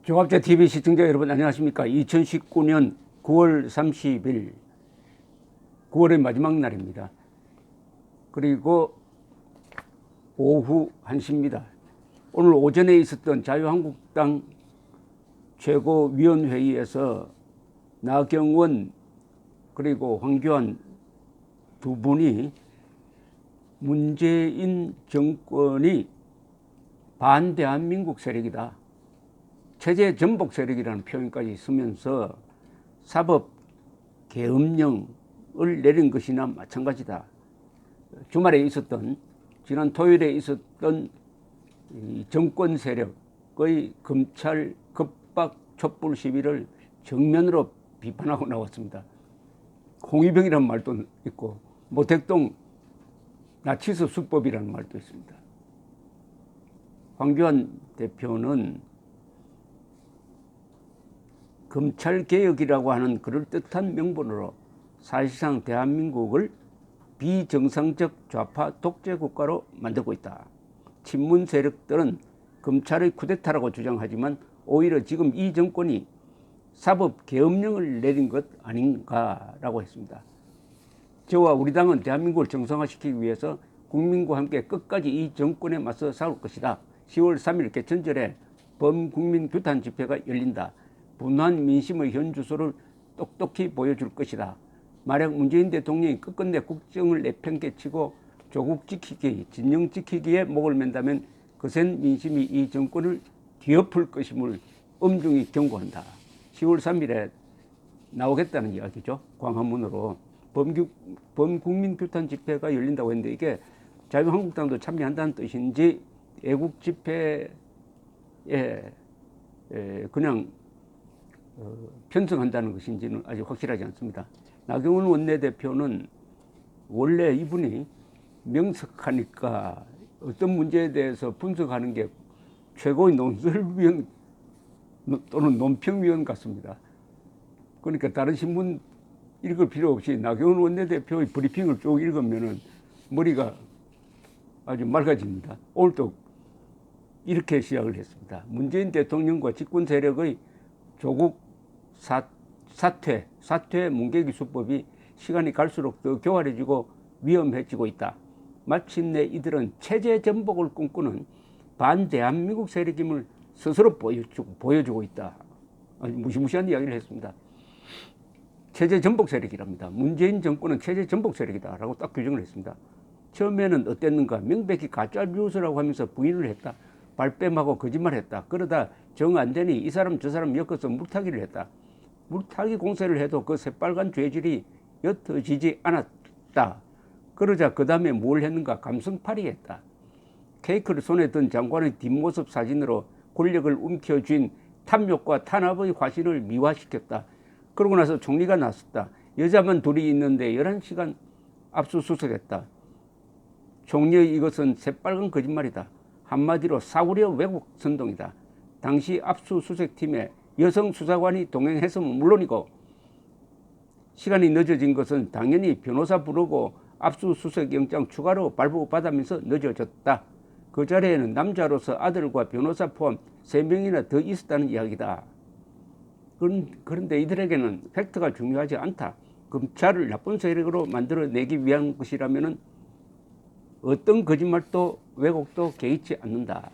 조갑제 TV 시청자 여러분 안녕하십니까. 2019년 9월 30일 9월의 마지막 날입니다. 그리고 오후 1시입니다. 오늘 오전에 있었던 자유한국당 최고위원회의에서 나경원 그리고 황교안 두 분이 문재인 정권이 반대한민국 세력이다, 체제 전복 세력이라는 표현까지 쓰면서 사법 계엄령을 내린 것이나 마찬가지다. 주말에 있었던, 지난 토요일에 있었던 이 정권 세력의 검찰 급박 촛불 시위를 정면으로 비판하고 나왔습니다. 홍위병이라는 말도 있고 모택동 나치스 수법이라는 말도 있습니다. 황교안 대표는 검찰개혁이라고 하는 그럴듯한 명분으로 사실상 대한민국을 비정상적 좌파 독재 국가로 만들고 있다. 친문 세력들은 검찰의 쿠데타라고 주장하지만 오히려 지금 이 정권이 사법계엄령을 내린 것 아닌가라고 했습니다. 저와 우리 당은 대한민국을 정상화시키기 위해서 국민과 함께 끝까지 이 정권에 맞서 싸울 것이다. 10월 3일 개천절에 범국민 규탄 집회가 열린다. 분노한 민심의 현 주소를 똑똑히 보여줄 것이다. 만약 문재인 대통령이 끝끝내 국정을 내팽개치고 조국 지키기, 진영 지키기에 목을 맨다면 거센 민심이 이 정권을 뒤엎을 것임을 엄중히 경고한다. 10월 3일에 나오겠다는 이야기죠. 광화문으로 범국민 규탄 집회가 열린다고 했는데 이게 자유한국당도 참여한다는 뜻인지 애국 집회에 그냥 편성한다는 것인지는 아직 확실하지 않습니다. 나경원 원내대표는 원래 이분이 명석하니까 어떤 문제에 대해서 분석하는 게 최고의 논설위원 또는 논평위원 같습니다. 그러니까 다른 신문 읽을 필요 없이 나경원 원내대표의 브리핑을 쭉 읽으면은 머리가 아주 맑아집니다. 오늘도 이렇게 시작을 했습니다. 문재인 대통령과 집권 세력의 조국 사퇴 문개기 수법이 시간이 갈수록 더 교활해지고 위험해지고 있다. 마침내 이들은 체제 전복을 꿈꾸는 반대한민국 세력임을 스스로 보여주고 있다. 아주 무시무시한 이야기를 했습니다. 체제 전복 세력이랍니다. 문재인 정권은 체제 전복 세력이다 라고 딱 규정을 했습니다. 처음에는 어땠는가, 명백히 가짜 뉴스라고 하면서 부인을 했다. 발뺌하고 거짓말했다. 그러다 정 안 되니 이 사람 저 사람 엮어서 물타기를 했다. 물타기 공세를 해도 그 새빨간 죄질이 옅어지지 않았다. 그러자 그 다음에 뭘 했는가, 감성팔이했다. 케이크를 손에 든 장관의 뒷모습 사진으로 권력을 움켜쥔 탐욕과 탄압의 화신을 미화시켰다. 그러고 나서 총리가 나섰다. 여자만 둘이 있는데 11시간 압수수색했다. 총리의 이것은 새빨간 거짓말이다. 한마디로 싸구려 왜곡 선동이다. 당시 압수수색팀에 여성 수사관이 동행했으면 물론이고 시간이 늦어진 것은 당연히 변호사 부르고 압수수색 영장 추가로 발부받으면서 늦어졌다. 그 자리에는 남자로서 아들과 변호사 포함 3명이나 더 있었다는 이야기다. 그런데 이들에게는 팩트가 중요하지 않다. 검찰을 나쁜 세력으로 만들어내기 위한 것이라면 어떤 거짓말도 왜곡도 개의치 않는다.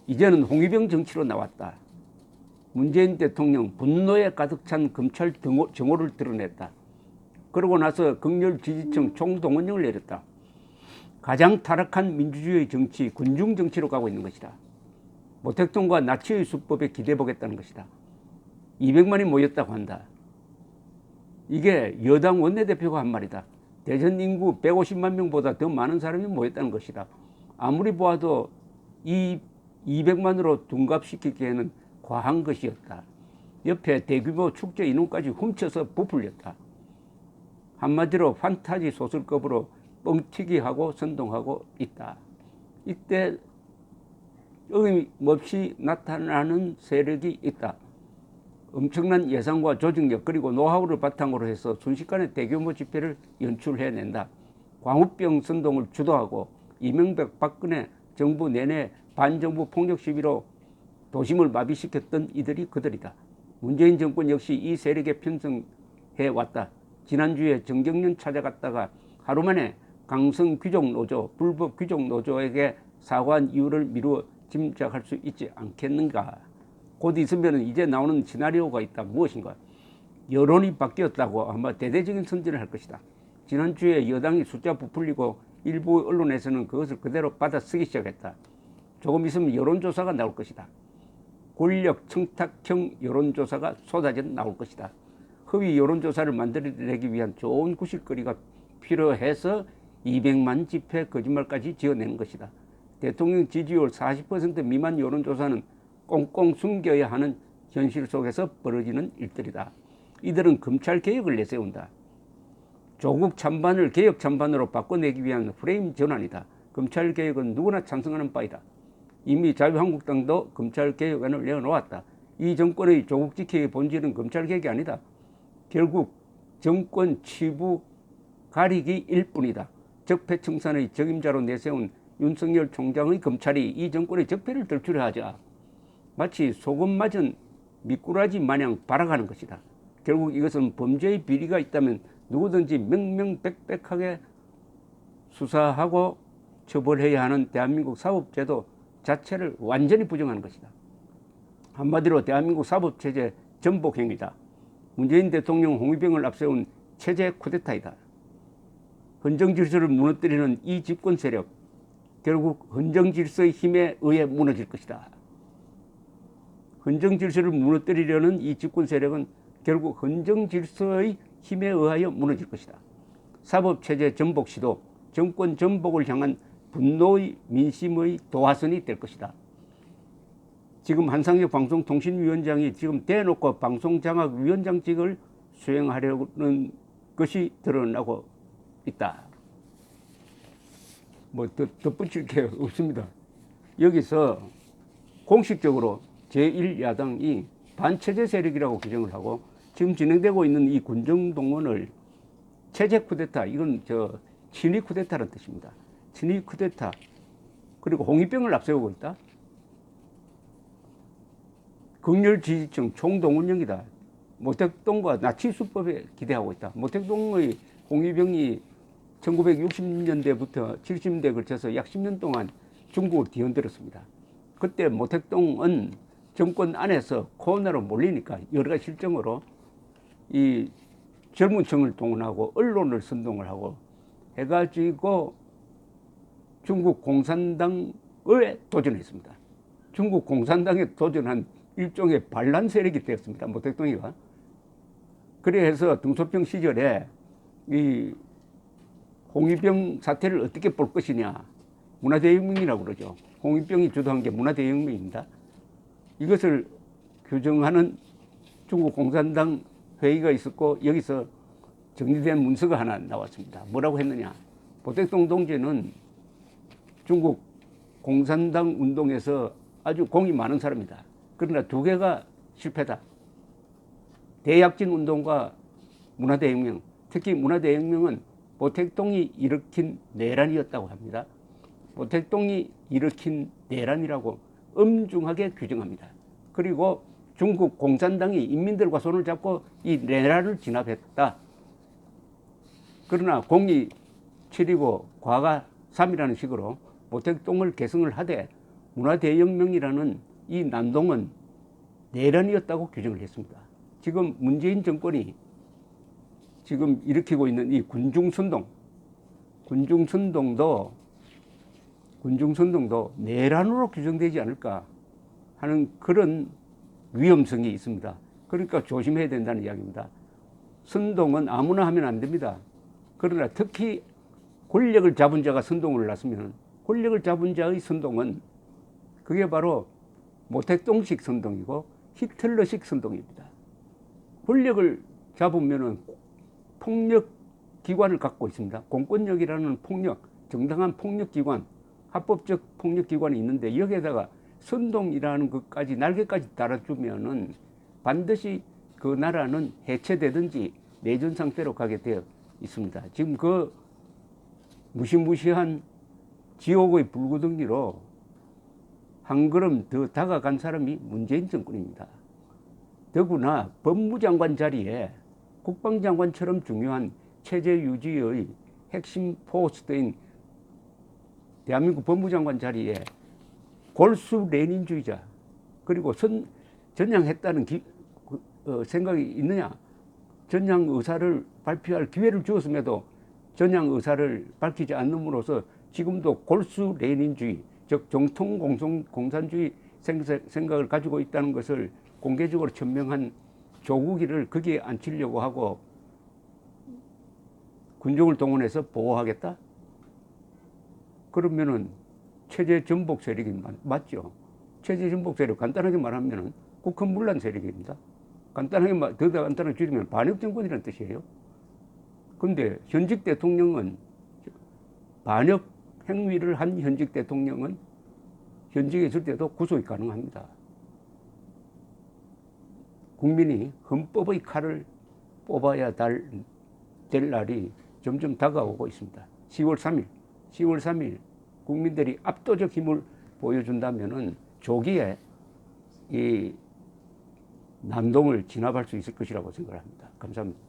이제는 홍위병 정치로 나왔다. 문재인 대통령 분노에 가득 찬 검찰 정오를 드러냈다. 그러고 나서 극렬 지지층 총동원령을 내렸다. 가장 타락한 민주주의 정치, 군중 정치로 가고 있는 것이다. 모택동과 나치의 수법에 기대보겠다는 것이다. 200만이 모였다고 한다. 이게 여당 원내대표가 한 말이다. 대전 인구 150만 명보다 더 많은 사람이 모였다는 것이다. 아무리 보아도 이 200만으로 둔갑시키기에는 과한 것이었다. 옆에 대규모 축제 인원까지 훔쳐서 부풀렸다. 한마디로 판타지 소설급으로 뻥튀기하고 선동하고 있다. 이때 어김없이 나타나는 세력이 있다. 엄청난 예산과 조직력 그리고 노하우를 바탕으로 해서 순식간에 대규모 집회를 연출해낸다. 광우병 선동을 주도하고 이명박 박근혜 정부 내내 반정부 폭력 시위로 도심을 마비시켰던 이들이 그들이다. 문재인 정권 역시 이 세력에 편성해 왔다. 지난주에 정경련 찾아갔다가 하루 만에 강성 귀족 노조, 불법 귀족 노조에게 사과한 이유를 미루어 짐작할 수 있지 않겠는가. 곧 있으면 이제 나오는 시나리오가 있다. 무엇인가. 여론이 바뀌었다고 아마 대대적인 선전을 할 것이다. 지난주에 여당이 숫자 부풀리고 일부 언론에서는 그것을 그대로 받아쓰기 시작했다. 조금 있으면 여론조사가 나올 것이다. 권력 청탁형 여론조사가 쏟아져 나올 것이다. 허위 여론조사를 만들어내기 위한 좋은 구실거리가 필요해서 200만 집회 거짓말까지 지어내는 것이다. 대통령 지지율 40% 미만 여론조사는 꽁꽁 숨겨야 하는 현실 속에서 벌어지는 일들이다. 이들은 검찰개혁을 내세운다. 조국 찬반을 개혁 찬반으로 바꿔내기 위한 프레임 전환이다. 검찰개혁은 누구나 찬성하는 바이다. 이미 자유한국당도 검찰개혁안을 내어놓았다. 이 정권의 조국 지키기의 본질은 검찰개혁이 아니다. 결국 정권 치부 가리기일 뿐이다. 적폐청산의 적임자로 내세운 윤석열 총장의 검찰이 이 정권의 적폐를 들추려 하자 마치 소금 맞은 미꾸라지 마냥 발악하는 것이다. 결국 이것은 범죄의 비리가 있다면 누구든지 명명백백하게 수사하고 처벌해야 하는 대한민국 사법제도 자체를 완전히 부정하는 것이다. 한마디로 대한민국 사법체제 전복행위다. 문재인 대통령 홍위병을 앞세운 체제 쿠데타이다. 헌정질서를 무너뜨리는 이 집권 세력, 결국 헌정질서의 힘에 의해 무너질 것이다. 헌정질서를 무너뜨리려는 이 집권 세력은 결국 헌정질서의 힘에 의하여 무너질 것이다. 사법체제 전복 시도, 정권 전복을 향한 분노의 민심의 도화선이 될 것이다. 지금 한상혁 방송통신위원장이 지금 대놓고 방송장악위원장직을 수행하려는 것이 드러나고 있다. 뭐 덧붙일 게 없습니다. 여기서 공식적으로 제1야당이 반체제 세력이라고 규정을 하고 지금 진행되고 있는 이 군정동원을 체제 쿠데타, 이건 친위 쿠데타라는 뜻입니다. 친위 쿠데타, 그리고 홍위병을 앞세우고 있다. 극렬 지지층 총동원령이다. 모택동과 나치수법에 기대하고 있다. 모택동의 홍위병이 1960년대부터 70년대에 걸쳐서 약 10년 동안 중국을 뒤흔들었습니다. 그때 모택동은 정권 안에서 코로나로 몰리니까 여러 가지 실정으로 이 젊은 층을 동원하고 언론을 선동을 하고 해가지고 중국 공산당에 도전했습니다. 중국 공산당에 도전한 일종의 반란 세력이 되었습니다. 모택동이가. 그래서 등소평 시절에 이 홍위병 사태를 어떻게 볼 것이냐, 문화대혁명이라고 그러죠. 홍위병이 주도한 게 문화대혁명입니다. 이것을 규정하는 중국 공산당 회의가 있었고 여기서 정리된 문서가 하나 나왔습니다. 뭐라고 했느냐. 모택동 동지는 중국 공산당 운동에서 아주 공이 많은 사람이다. 그러나 두 개가 실패다. 대약진 운동과 문화대혁명, 특히 문화대혁명은 모택동이 일으킨 내란이었다고 합니다. 모택동이 일으킨 내란이라고 엄중하게 규정합니다. 그리고 중국 공산당이 인민들과 손을 잡고 이 내란을 진압했다. 그러나 공이 7이고 과가 3이라는 식으로 모택동을 계승을 하되 문화대혁명이라는 이 난동은 내란이었다고 규정을 했습니다. 지금 문재인 정권이 지금 일으키고 있는 이 군중선동도 내란으로 규정되지 않을까 하는 그런 위험성이 있습니다. 그러니까 조심해야 된다는 이야기입니다. 선동은 아무나 하면 안 됩니다. 그러나 특히 권력을 잡은 자가 선동을 났으면 권력을 잡은 자의 선동은 그게 바로 모택동식 선동이고 히틀러식 선동입니다. 권력을 잡으면은 폭력 기관을 갖고 있습니다. 공권력이라는 폭력, 정당한 폭력 기관, 합법적 폭력 기관이 있는데 여기에다가 선동이라는 것까지 날개까지 달아주면은 반드시 그 나라는 해체되든지 내전 상태로 가게 되어 있습니다. 지금 그 무시무시한 지옥의 불구덩이로 한 걸음 더 다가간 사람이 문재인 정권입니다. 더구나 법무장관 자리에 국방장관처럼 중요한 체제 유지의 핵심 포스트인 대한민국 법무장관 자리에 골수 레닌주의자 그리고 전향했다는 생각이 있느냐? 전향 의사를 발표할 기회를 주었음에도 전향 의사를 밝히지 않음으로써 지금도 골수 레닌주의, 즉 정통 공산주의 생각을 가지고 있다는 것을 공개적으로 천명한 조국이를 거기에 앉히려고 하고 군종을 동원해서 보호하겠다? 그러면은 체제 전복 세력이 맞죠. 체제 전복 세력 간단하게 말하면은 국헌문란 세력입니다. 더 간단하게 줄이면 반역 정권이라는 뜻이에요. 근데 현직 대통령은 반역 행위를 한 현직 대통령은 현직에 있을 때도 구속이 가능합니다. 국민이 헌법의 칼을 뽑아야 될 날이 점점 다가오고 있습니다. 10월 3일 국민들이 압도적 힘을 보여준다면은 조기에 이 난동을 진압할 수 있을 것이라고 생각합니다. 감사합니다.